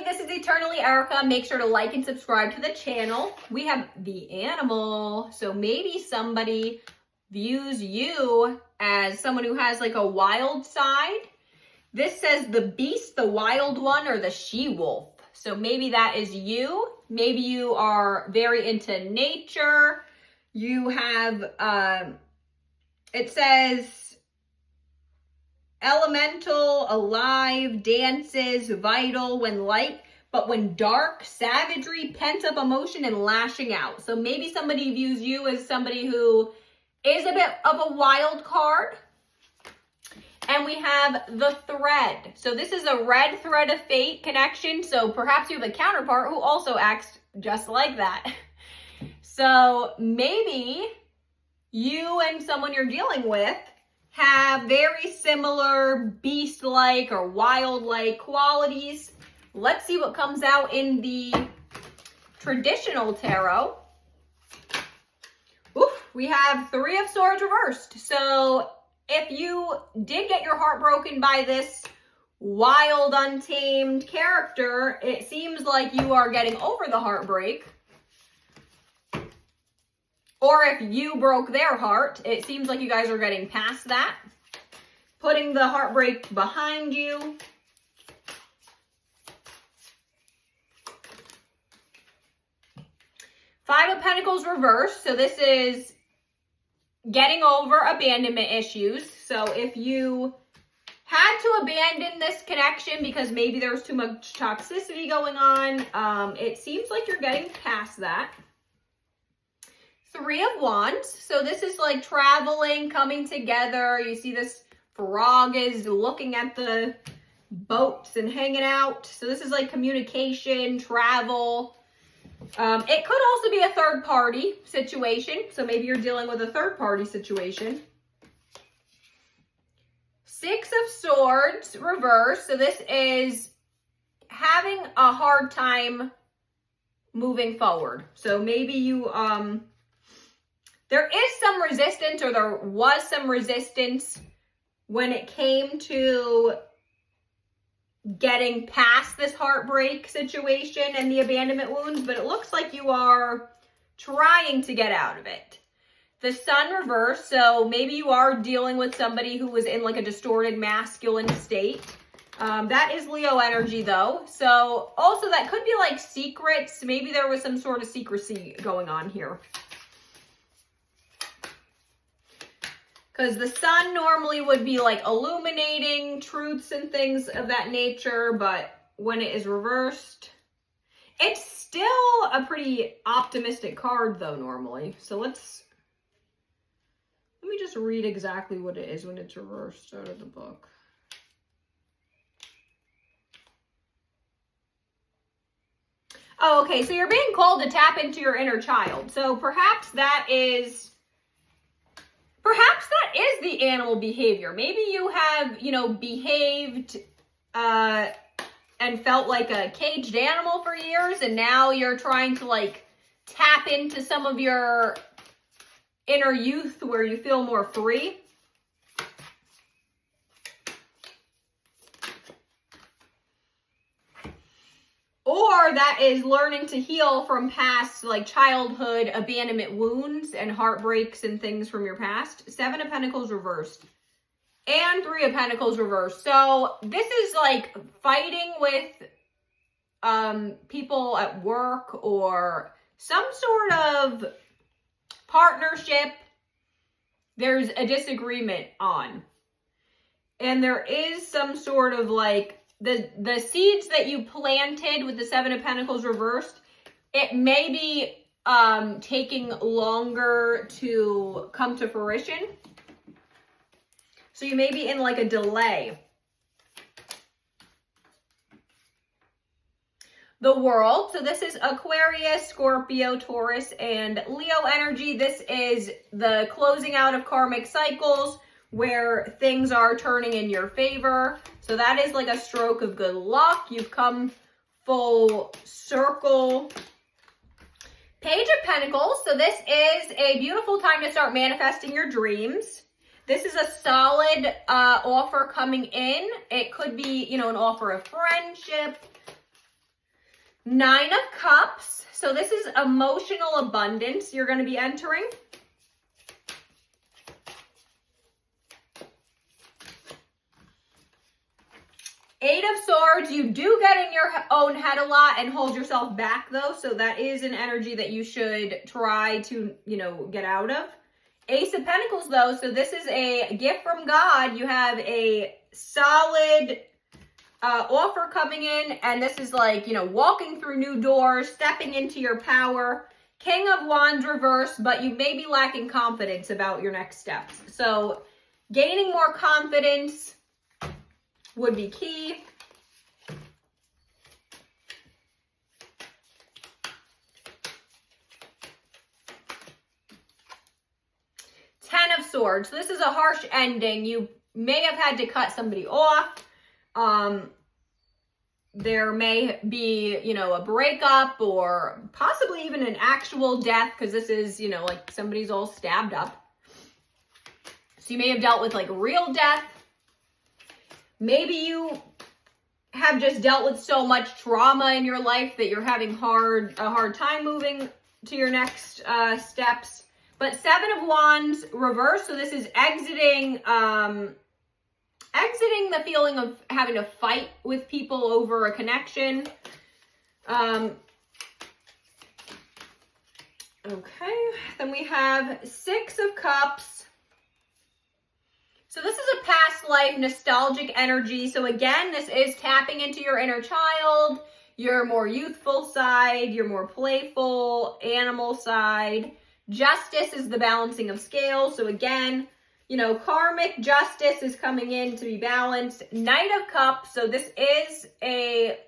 this is Eternally Erica. Make sure to like and subscribe to the channel. We have the animal. So maybe somebody views you as someone who has like a wild side. This says the beast, the wild one, or the she-wolf. So maybe that is you. Maybe you are very into nature. You have, it says elemental, alive, dances, vital, when light, but when dark, savagery, pent-up emotion, and lashing out. So maybe somebody views you as somebody who is a bit of a wild card. And we have the thread. So this is a red thread of fate connection. So perhaps you have a counterpart who also acts just like that. So maybe you and someone you're dealing with have very similar beast-like or wild-like qualities. Let's see what comes out in the traditional tarot. Oof, we have Three of Swords reversed. So if you did get your heart broken by this wild, untamed character, it seems like you are getting over the heartbreak. Or if you broke their heart, it seems like you guys are getting past that. Putting the heartbreak behind you. Five of Pentacles reversed. So this is getting over abandonment issues. So if you had to abandon this connection because maybe there was too much toxicity going on, it seems like you're getting past that. Three of Wands. So this is like traveling, coming together. You see this frog is looking at the boats and hanging out. So this is like communication, travel. It could also be a third party situation. So maybe you're dealing with a third party situation. Six of Swords reversed. So this is having a hard time moving forward. So maybe you, there is some resistance, or there was some resistance when it came to getting past this heartbreak situation and the abandonment wounds, but it looks like you are trying to get out of it. The Sun reversed, so maybe you are dealing with somebody who was in like a distorted masculine state. That is Leo energy though. So also that could be like secrets. Maybe there was some sort of secrecy going on here. Because the sun normally would be like illuminating truths and things of that nature, but when it is reversed, it's still a pretty optimistic card though normally. So let me just read exactly what it is when it's reversed out of the book. Oh, okay, so you're being called to tap into your inner child. So perhaps that is the animal behavior. Maybe you have, behaved and felt like a caged animal for years, and now you're trying to like tap into some of your inner youth where you feel more free. Or that is learning to heal from past, like childhood abandonment wounds and heartbreaks and things from your past. Seven of Pentacles reversed. And Three of Pentacles reversed. So this is like fighting with people at work or some sort of partnership there's a disagreement on. And there is some sort of like the seeds that you planted with the Seven of Pentacles reversed, it may be taking longer to come to fruition. So you may be in like a delay. The World. So this is Aquarius, Scorpio, Taurus, and Leo energy. This is the closing out of karmic cycles where things are turning in your favor. So that is like a stroke of good luck. You've come full circle. Page of Pentacles. So this is a beautiful time to start manifesting your dreams. This is a solid offer coming in. It could be, an offer of friendship, Nine of Cups. So this is emotional abundance you're going to be entering. Eight of Swords. You do get in your own head a lot and hold yourself back though. So that is an energy that you should try to, get out of. Ace of Pentacles though. So this is a gift from God. You have a solid offer coming in, and this is like, walking through new doors, stepping into your power. King of Wands reversed, but you may be lacking confidence about your next steps. So gaining more confidence would be key. Ten of Swords. So this is a harsh ending. You may have had to cut somebody off. There may be, a breakup or possibly even an actual death, because this is, like somebody's all stabbed up. So you may have dealt with like real death. Maybe you have just dealt with so much trauma in your life that you're having a hard time moving to your next steps. But Seven of Wands reversed. So this is exiting the feeling of having to fight with people over a connection. Okay, then we have Six of Cups. So this is a past life nostalgic energy. So again, this is tapping into your inner child, your more youthful side, your more playful animal side. Justice is the balancing of scales. So again, karmic justice is coming in to be balanced. Knight of Cups. So this is a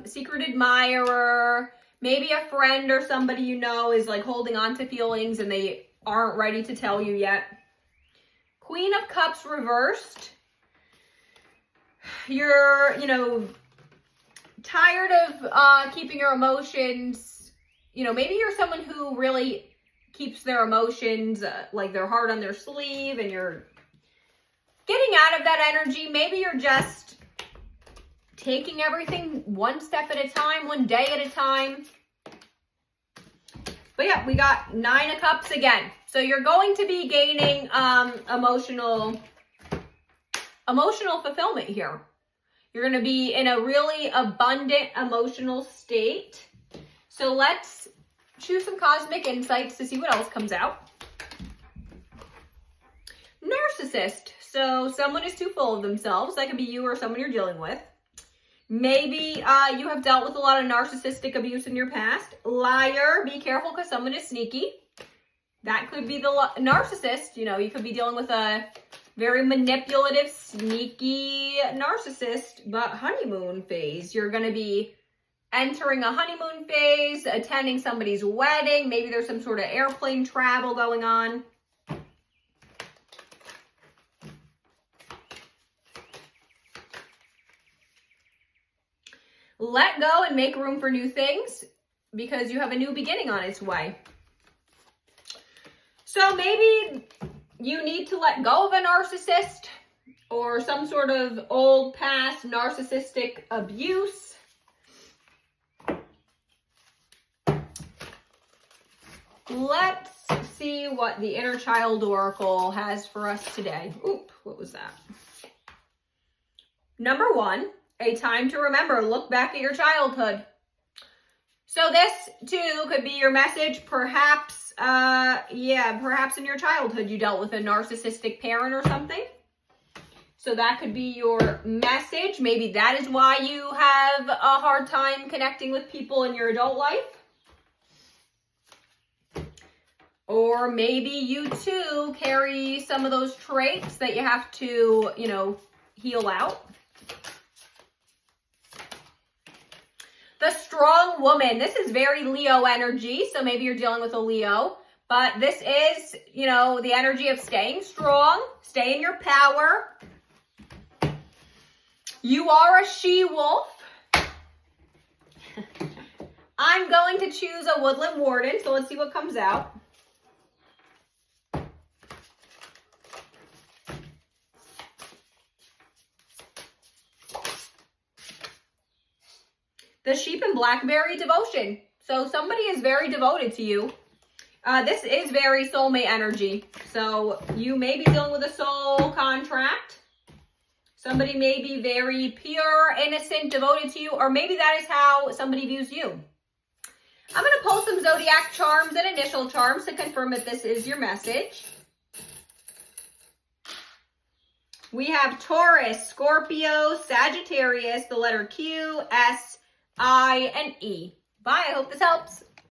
secret admirer. Maybe a friend or somebody is like holding on to feelings and they aren't ready to tell you yet. Queen of Cups reversed. You're, tired of keeping your emotions. Maybe you're someone who really keeps their emotions like their heart on their sleeve, and you're getting out of that energy. Maybe you're just taking everything one step at a time, one day at a time. But yeah, we got Nine of Cups again. So you're going to be gaining emotional fulfillment here. You're going to be in a really abundant emotional state. So let's choose some cosmic insights to see what else comes out. Narcissist. So someone is too full of themselves. That could be you or someone you're dealing with. Maybe you have dealt with a lot of narcissistic abuse in your past. Liar. Be careful because someone is sneaky. That could be the narcissist. You could be dealing with a very manipulative, sneaky narcissist. But honeymoon phase. You're going to be entering a honeymoon phase, attending somebody's wedding. Maybe there's some sort of airplane travel going on. Let go and make room for new things because you have a new beginning on its way. So maybe you need to let go of a narcissist or some sort of old past narcissistic abuse. Let's see what the Inner Child Oracle has for us today. Oop, what was that? Number 1, a time to remember. Look back at your childhood. So this too could be your message. Perhaps, perhaps in your childhood you dealt with a narcissistic parent or something. So that could be your message. Maybe that is why you have a hard time connecting with people in your adult life. Or maybe you too carry some of those traits that you have to, heal out. The strong woman. This is very Leo energy. So maybe you're dealing with a Leo. But this is, the energy of staying strong. Stay in your power. You are a she-wolf. I'm going to choose a woodland warden. So let's see what comes out. The sheep and blackberry devotion. So somebody is very devoted to you. This is very soulmate energy. So you may be dealing with a soul contract. Somebody may be very pure, innocent, devoted to you, or maybe that is how somebody views you. I'm going to pull some zodiac charms and initial charms to confirm that this is your message. We have Taurus, Scorpio, Sagittarius, the letter Q, S, I, and E. Bye. I hope this helps.